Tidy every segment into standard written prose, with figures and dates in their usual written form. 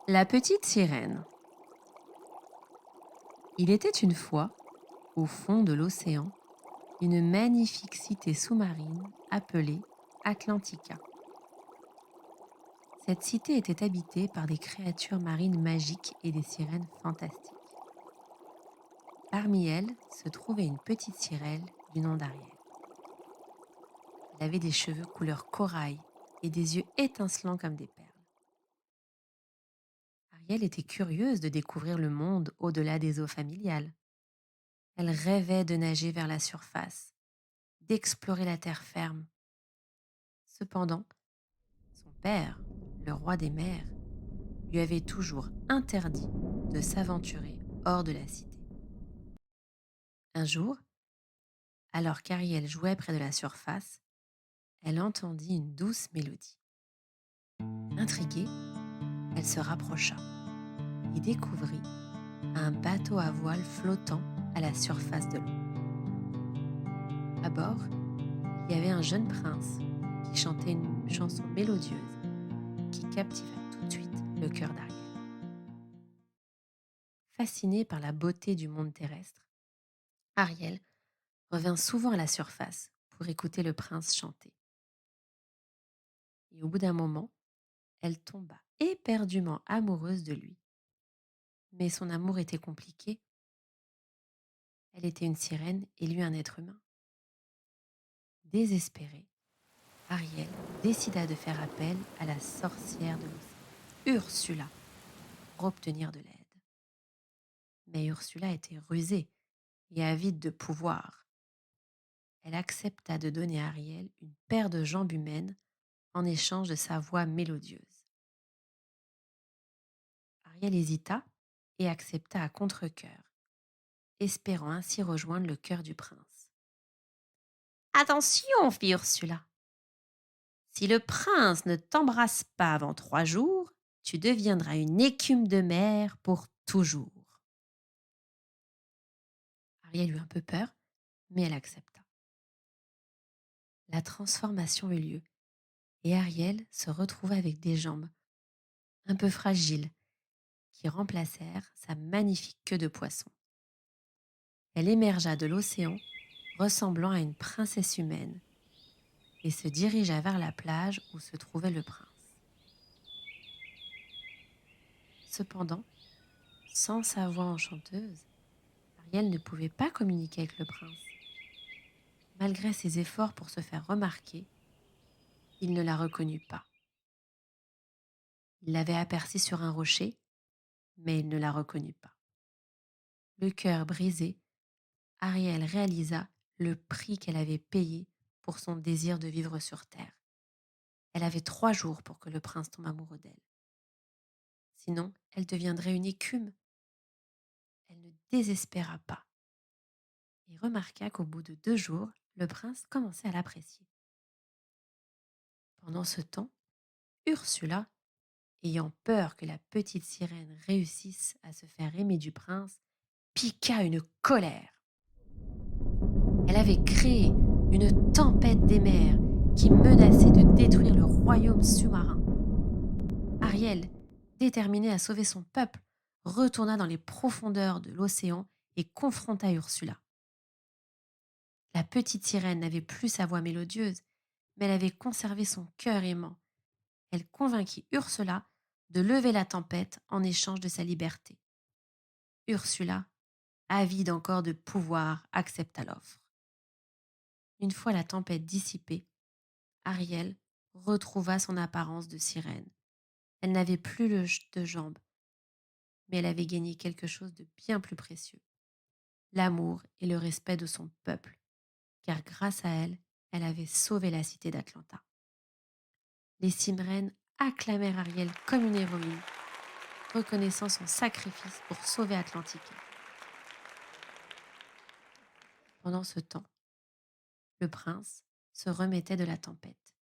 La petite sirène. Il était une fois, au fond de l'océan, une magnifique cité sous-marine appelée Atlantica. Cette cité était habitée par des créatures marines magiques et des sirènes fantastiques. Parmi elles se trouvait une petite sirène du nom d'Ariel. Elle avait des cheveux couleur corail et des yeux étincelants comme des perles. Ariel était curieuse de découvrir le monde au-delà des eaux familiales. Elle rêvait de nager vers la surface, d'explorer la terre ferme. Cependant, son père, le roi des mers, lui avait toujours interdit de s'aventurer hors de la cité. Un jour, alors qu'Ariel jouait près de la surface, elle entendit une douce mélodie. Intriguée, elle se rapprocha et découvrit un bateau à voile flottant à la surface de l'eau. À bord, il y avait un jeune prince qui chantait une chanson mélodieuse qui captiva tout de suite le cœur d'Ariel. Fascinée par la beauté du monde terrestre, Ariel revint souvent à la surface pour écouter le prince chanter. Et au bout d'un moment, elle tomba éperdument amoureuse de lui. Mais son amour était compliqué. Elle était une sirène et lui un être humain. Désespérée, Ariel décida de faire appel à la sorcière de l'océan, Ursula, pour obtenir de l'aide. Mais Ursula était rusée et avide de pouvoir. Elle accepta de donner à Ariel une paire de jambes humaines en échange de sa voix mélodieuse. Ariel hésita et accepta à contre-cœur, espérant ainsi rejoindre le cœur du prince. Attention, fit Ursula. Si le prince ne t'embrasse pas avant 3 jours, tu deviendras une écume de mer pour toujours. Ariel eut un peu peur, mais elle accepta. La transformation eut lieu et Ariel se retrouva avec des jambes un peu fragiles qui remplacèrent sa magnifique queue de poisson. Elle émergea de l'océan ressemblant à une princesse humaine et se dirigea vers la plage où se trouvait le prince. Cependant, sans sa voix enchanteuse, Ariel ne pouvait pas communiquer avec le prince. Malgré ses efforts pour se faire remarquer, il ne la reconnut pas. Il l'avait aperçue sur un rocher, mais il ne la reconnut pas. Le cœur brisé, Ariel réalisa le prix qu'elle avait payé pour son désir de vivre sur Terre. Elle avait 3 jours pour que le prince tombe amoureux d'elle. Sinon, elle deviendrait une écume. Elle ne désespéra pas et remarqua qu'au bout de 2 jours, le prince commençait à l'apprécier. Pendant ce temps, Ursula, ayant peur que la petite sirène réussisse à se faire aimer du prince, piqua une colère. Elle avait créé une tempête des mers qui menaçait de détruire le royaume sous-marin. Ariel, déterminée à sauver son peuple, retourna dans les profondeurs de l'océan et confronta Ursula. La petite sirène n'avait plus sa voix mélodieuse, mais elle avait conservé son cœur aimant. Elle convainquit Ursula de lever la tempête en échange de sa liberté. Ursula, avide encore de pouvoir, accepta l'offre. Une fois la tempête dissipée, Ariel retrouva son apparence de sirène. Elle n'avait plus de jambes, mais elle avait gagné quelque chose de bien plus précieux, l'amour et le respect de son peuple, car grâce à elle, elle avait sauvé la cité d'Atlanta. Les sirènes acclamèrent Ariel comme une héroïne, reconnaissant son sacrifice pour sauver Atlantica. Pendant ce temps, le prince se remettait de la tempête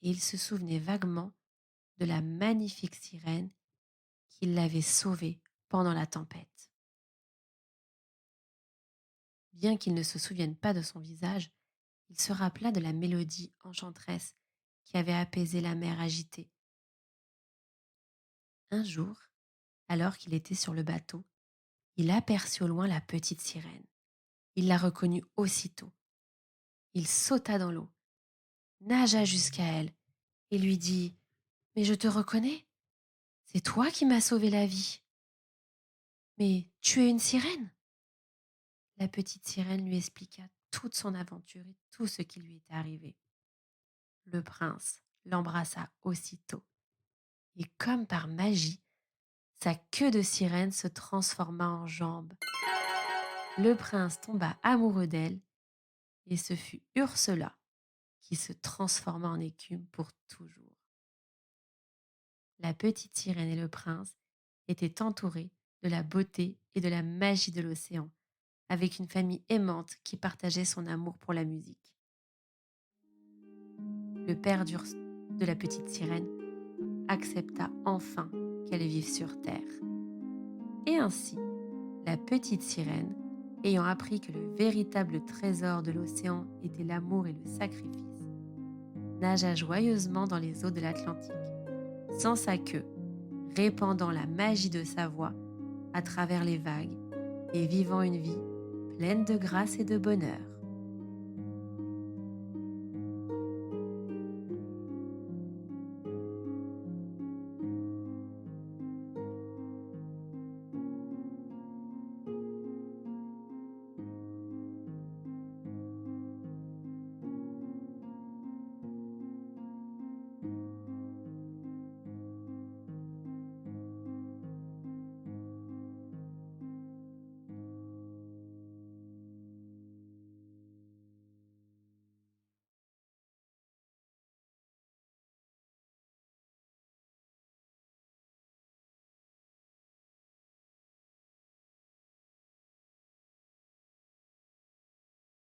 et il se souvenait vaguement de la magnifique sirène qui l'avait sauvé pendant la tempête. Bien qu'il ne se souvienne pas de son visage, il se rappela de la mélodie enchanteresse qui avait apaisé la mer agitée. Un jour, alors qu'il était sur le bateau, il aperçut au loin la petite sirène. Il la reconnut aussitôt. Il sauta dans l'eau, nagea jusqu'à elle et lui dit: Mais je te reconnais, c'est toi qui m'as sauvé la vie. Mais tu es une sirène? La petite sirène lui expliqua toute son aventure et tout ce qui lui était arrivé. Le prince l'embrassa aussitôt et comme par magie, sa queue de sirène se transforma en jambe. Le prince tomba amoureux d'elle et ce fut Ursula qui se transforma en écume pour toujours. La petite sirène et le prince étaient entourés de la beauté et de la magie de l'océan, avec une famille aimante qui partageait son amour pour la musique. Le père de la petite sirène accepta enfin qu'elle vive sur Terre. Et ainsi, la petite sirène, ayant appris que le véritable trésor de l'océan était l'amour et le sacrifice, nagea joyeusement dans les eaux de l'Atlantique, sans sa queue, répandant la magie de sa voix à travers les vagues et vivant une vie pleine de grâce et de bonheur.